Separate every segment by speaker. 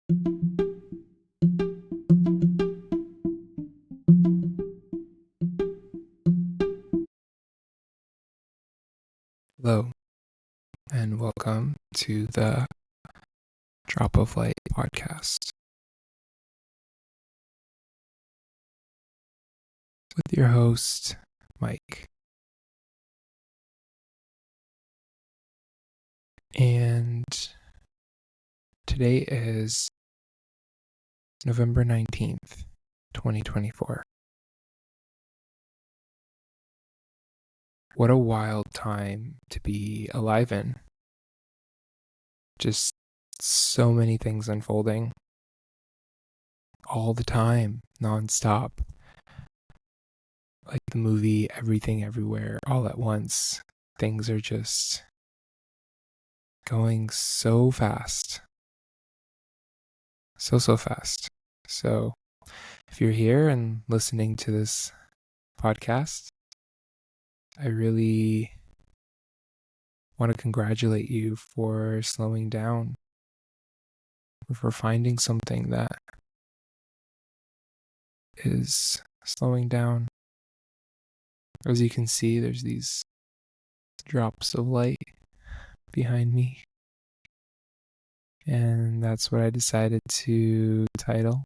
Speaker 1: Hello, and welcome to the Drop of Light podcast with your host, Mike. And today is November 19th, 2024. What a wild time to be alive in. Just so many things unfolding all the time, nonstop. Like the movie Everything Everywhere All at Once. Things are just going so fast. So fast. So if you're here and listening to this podcast, I really want to congratulate you for slowing down, for finding something that is slowing down. As you can see, there's these drops of light behind me. And that's what I decided to title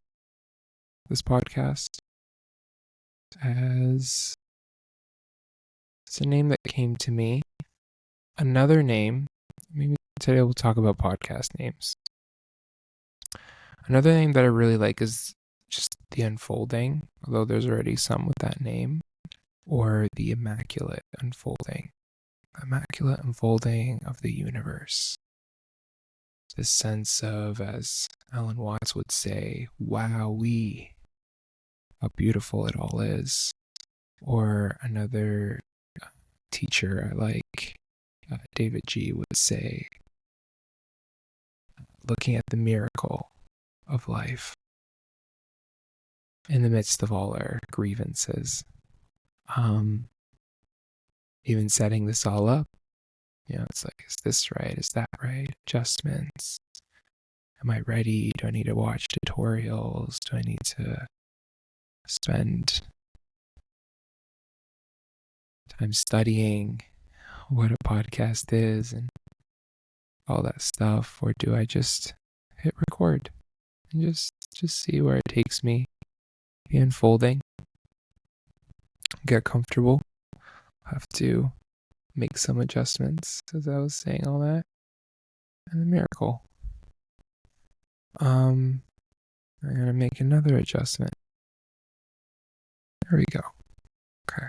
Speaker 1: this podcast as. It's a name that came to me. Another name, maybe today we'll talk about podcast names. Another name that I really like is just The Unfolding, although there's already some with that name, or The Immaculate Unfolding. Immaculate unfolding of the universe. This sense of, as Alan Watts would say, wowee, how beautiful it all is. Or another teacher I like, David G. would say, looking at the miracle of life in the midst of all our grievances. Even setting this all up, it's like, is this right? Is that right? Adjustments. Am I ready? Do I need to watch tutorials? Do I need to spend time studying what a podcast is and all that stuff? Or do I just hit record and just see where it takes me? Be unfolding. Get comfortable. Have to make some adjustments as I was saying all that. And the miracle. I'm gonna make another adjustment. There we go. Okay.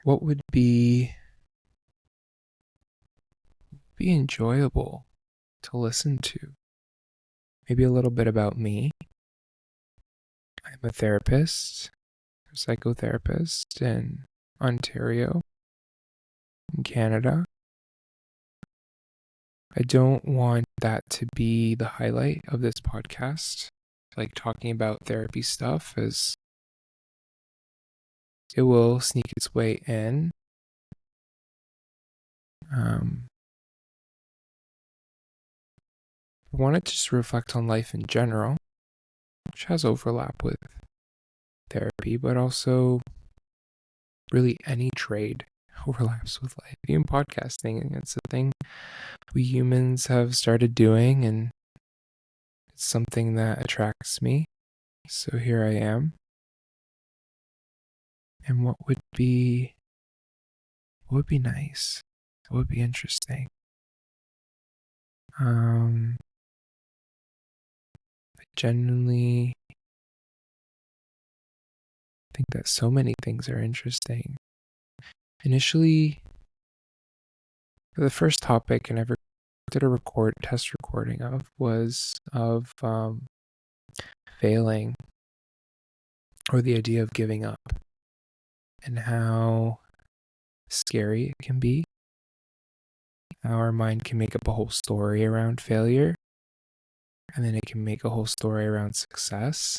Speaker 1: What would be enjoyable to listen to? Maybe a little bit about me. I'm a therapist, a psychotherapist in Ontario, in Canada. I don't want that to be the highlight of this podcast, like talking about therapy stuff, as it will sneak its way in. I wanted to just reflect on life in general, which has overlap with therapy, but also really any trade overlaps with life. Even podcasting, it's a thing we humans have started doing, and it's something that attracts me. So here I am. And what would be nice? What would be interesting? I genuinely think that so many things are interesting. Initially, the first topic I ever did a test recording of was of failing, or the idea of giving up, and how scary it can be. How our mind can make up a whole story around failure, and then it can make a whole story around success.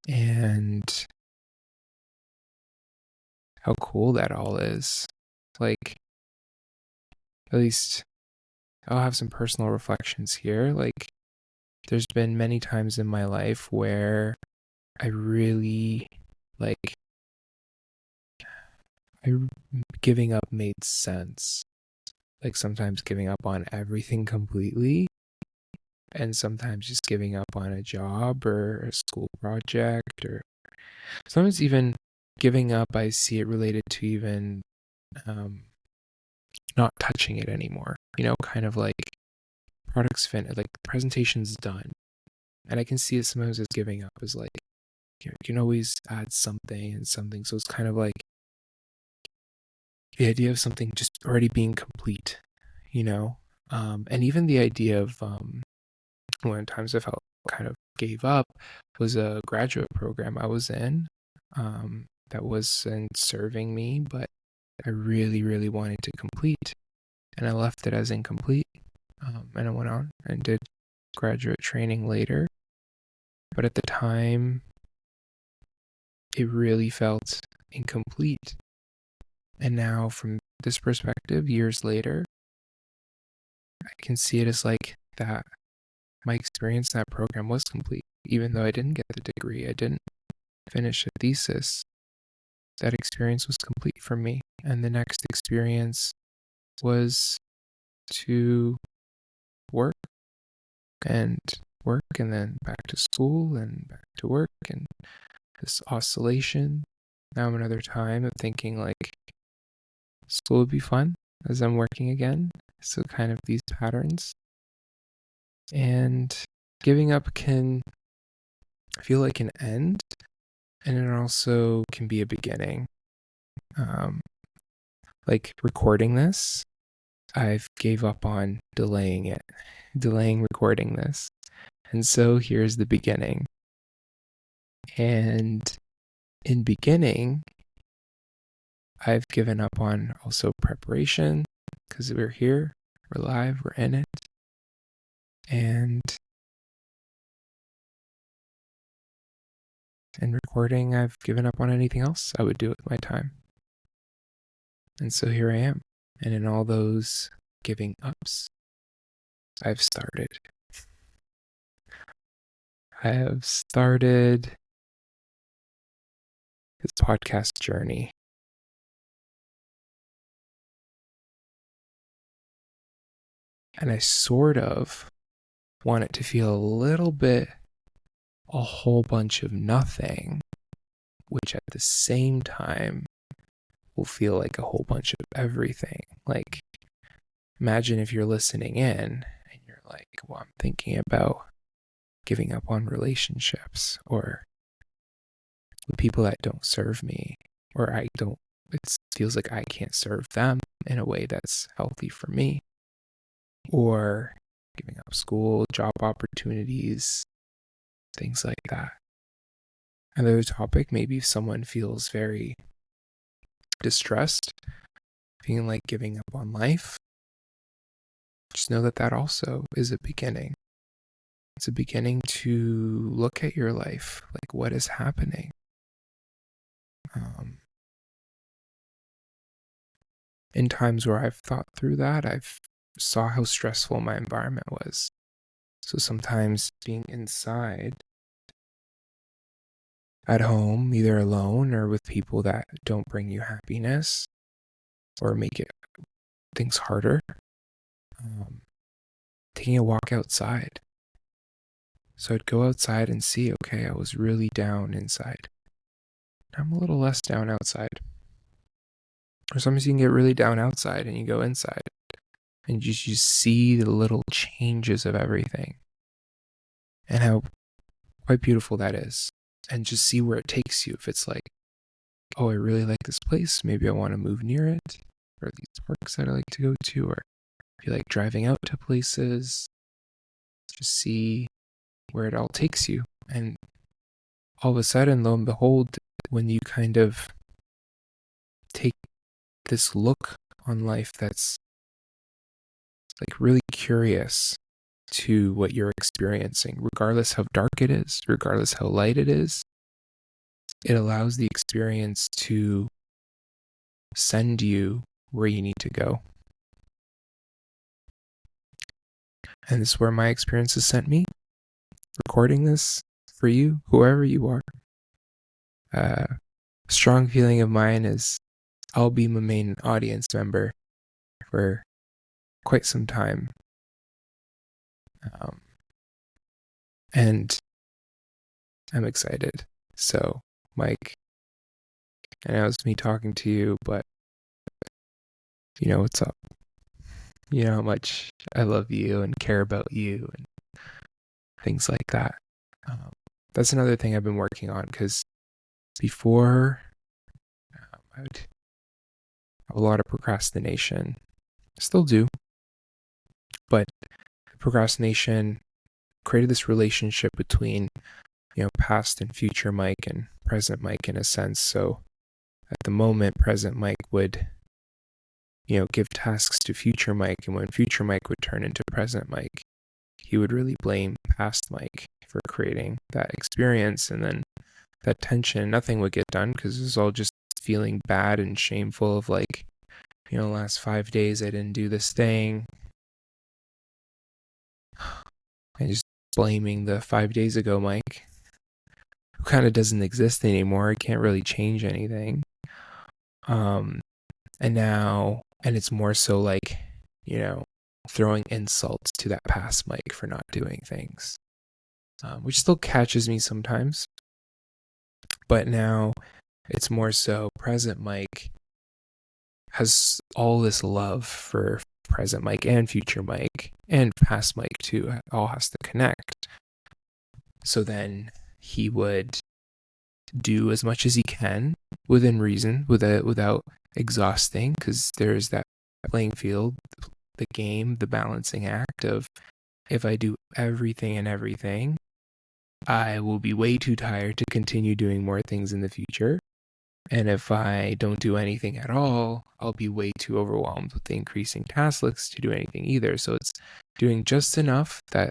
Speaker 1: And how cool that all is. Like, at least I'll have some personal reflections here. Like, there's been many times in my life where I really, like, I giving up made sense. Like, sometimes giving up on everything completely, and sometimes just giving up on a job or a school project, or sometimes even giving up, I see it related to even um, not touching it anymore. Kind of like products finished, like the presentation's done. And I can see it sometimes as giving up, is like, you can always add something and something. So it's kind of like the idea of something just already being complete, you know? And even the idea of one of the times I felt kind of gave up was a graduate program I was in that wasn't serving me, but I really, really wanted to complete. And I left it as incomplete. And I went on and did graduate training later. But at the time, it really felt incomplete. And now, from this perspective, years later, I can see it as like that my experience in that program was complete. Even though I didn't get the degree, I didn't finish a thesis, that experience was complete for me. And the next experience was to work and work and then back to school and back to work, and this oscillation. Now another time of thinking like school would be fun as I'm working again. So kind of these patterns. And giving up can feel like an end, and it also can be a beginning. Like recording this, I've gave up on delaying recording this. And so here's the beginning. And in beginning, I've given up on also preparation, because we're here, we're live, we're in it. And in recording, I've given up on anything else I would do with my time. And so here I am. And in all those giving ups, I've started. I have started this podcast journey. And I sort of want it to feel a little bit a whole bunch of nothing, which at the same time will feel like a whole bunch of everything. Like, imagine if you're listening in and you're like, well, I'm thinking about giving up on relationships, or with people that don't serve me, or it feels like I can't serve them in a way that's healthy for me, or giving up school, job opportunities, things like that. Another topic, maybe if someone feels very distressed, feeling like giving up on life, just know that that also is a beginning. It's a beginning to look at your life, like what is happening. In times where I've thought through that, I've saw how stressful my environment was. So sometimes being inside at home, either alone or with people that don't bring you happiness or make things harder, taking a walk outside. So I'd go outside and see, okay, I was really down inside. I'm a little less down outside. Or sometimes you can get really down outside and you go inside and you see the little changes of everything and how quite beautiful that is. And just see where it takes you. If it's like, oh, I really like this place, maybe I want to move near it, or these parks that I like to go to, or if you like driving out to places, just see where it all takes you. And all of a sudden, lo and behold, when you kind of take this look on life that's like really curious to what you're experiencing, regardless how dark it is, regardless how light it is, it allows the experience to send you where you need to go. And this is where my experience has sent me, recording this for you, whoever you are. Strong feeling of mine is I'll be my main audience member for quite some time. And I'm excited. So, Mike, I know it's me talking to you, but you know what's up. You know how much I love you and care about you and things like that. That's another thing I've been working on, because before I would have a lot of procrastination. I still do, but procrastination created this relationship between, past and future Mike and present Mike in a sense. So at the moment, present Mike would, give tasks to future Mike, and when future Mike would turn into present Mike, he would really blame past Mike for creating that experience, and then that tension, nothing would get done because it was all just feeling bad and shameful of like, last 5 days I didn't do this thing. And just blaming the 5 days ago Mike, who kind of doesn't exist anymore. I can't really change anything. And now, and it's more so like, throwing insults to that past Mike for not doing things, which still catches me sometimes. But now it's more so present Mike has all this love for present Mike and future Mike and past Mike too. It all has to connect. So then he would do as much as he can within reason, without exhausting, because there's that playing field, the game, the balancing act of, if I do everything, I will be way too tired to continue doing more things in the future. And if I don't do anything at all, I'll be way too overwhelmed with the increasing task list to do anything either. So it's doing just enough that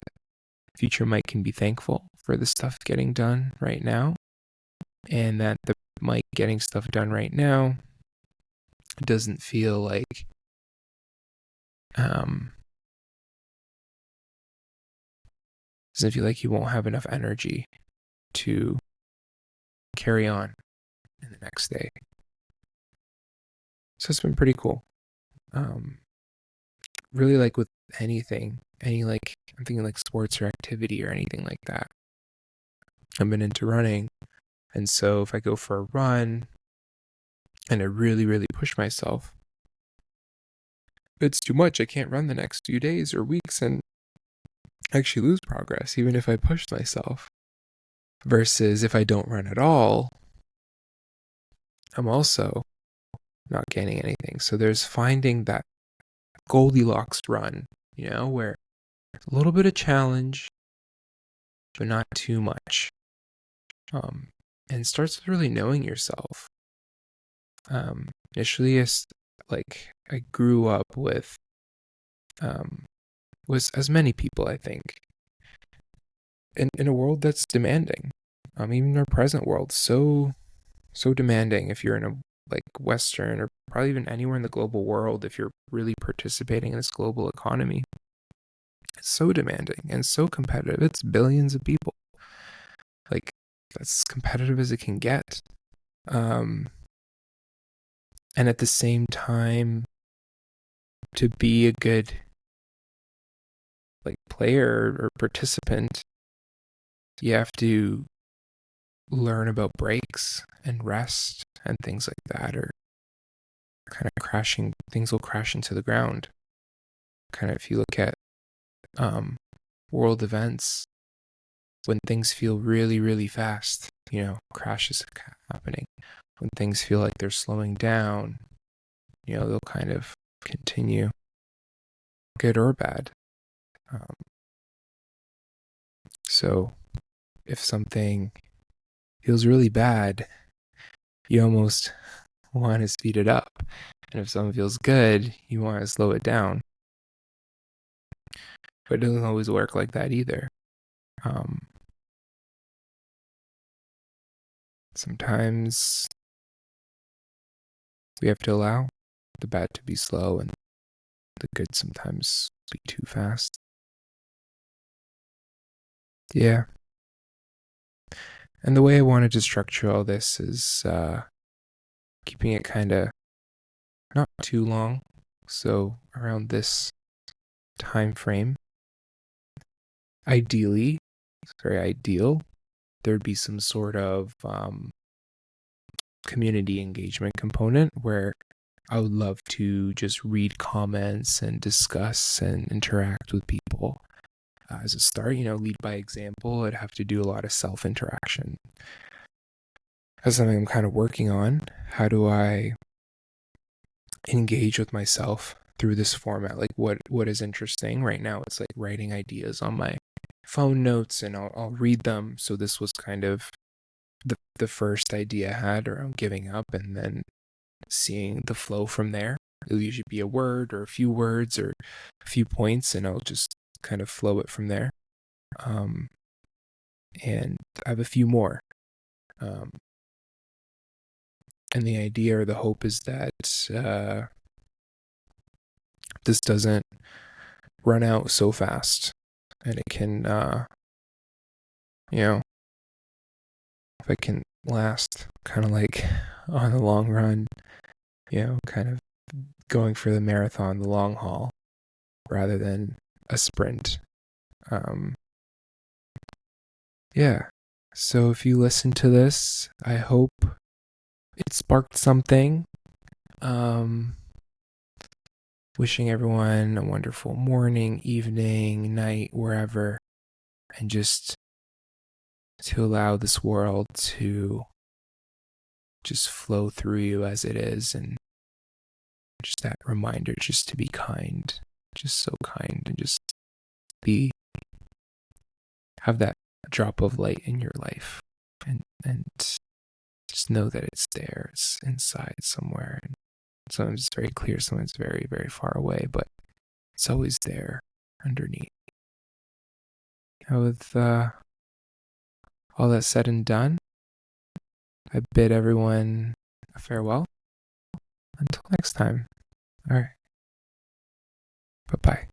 Speaker 1: future Mike can be thankful for the stuff getting done right now, and that the Mike getting stuff done right now doesn't feel like he won't have enough energy to carry on in the next day. So it's been pretty cool. Really, like with anything, I'm thinking like sports or activity or anything like that. I've been into running, and so if I go for a run and I really, really push myself, it's too much. I can't run the next few days or weeks and actually lose progress, even if I push myself. Versus if I don't run at all, I'm also not gaining anything. So there's finding that Goldilocks run, where a little bit of challenge, but not too much. And starts with really knowing yourself. Initially, I grew up with, was as many people, I think, in a world that's demanding. Even our present world, so demanding. If you're in a Western, or probably even anywhere in the global world, if you're really participating in this global economy, it's so demanding and so competitive. It's billions of people. That's competitive as it can get. And at the same time, to be a good player or participant, you have to learn about breaks and rest and things like that, or kind of things will crash into the ground. Kind of, if you look at world events, when things feel really, really fast, crashes happening. When things feel like they're slowing down, they'll kind of continue, good or bad. So if something feels really bad, you almost want to speed it up. And if something feels good, you want to slow it down. But it doesn't always work like that either. Sometimes we have to allow the bad to be slow and the good sometimes be too fast. Yeah. And the way I wanted to structure all this is keeping it kind of not too long. So around this time frame, ideally, it's very ideal, there'd be some sort of community engagement component where I would love to just read comments and discuss and interact with people. As a start, lead by example. I'd have to do a lot of self interaction. That's something I'm kind of working on. How do I engage with myself through this format? Like, what is interesting right now? It's like writing ideas on my phone notes, and I'll read them. So this was kind of the first idea I had around giving up, and then seeing the flow from there. It'll usually be a word or a few words or a few points, and I'll just kind of flow it from there. Um, and I have a few more. Um, and the idea or the hope is that this doesn't run out so fast, and it can, if it can last kind of like on the long run, kind of going for the marathon, the long haul, rather than a sprint. Um, yeah. So if you listen to this, I hope it sparked something. Wishing everyone a wonderful morning, evening, night, wherever, and just to allow this world to just flow through you as it is, and just that reminder just to be kind, just so kind, and just be have that drop of light in your life, and just know that it's there, it's inside somewhere. And sometimes it's very clear, sometimes it's very, very far away, but it's always there underneath. Now, with all that said and done, I bid everyone a farewell. Until next time. All right. Bye bye.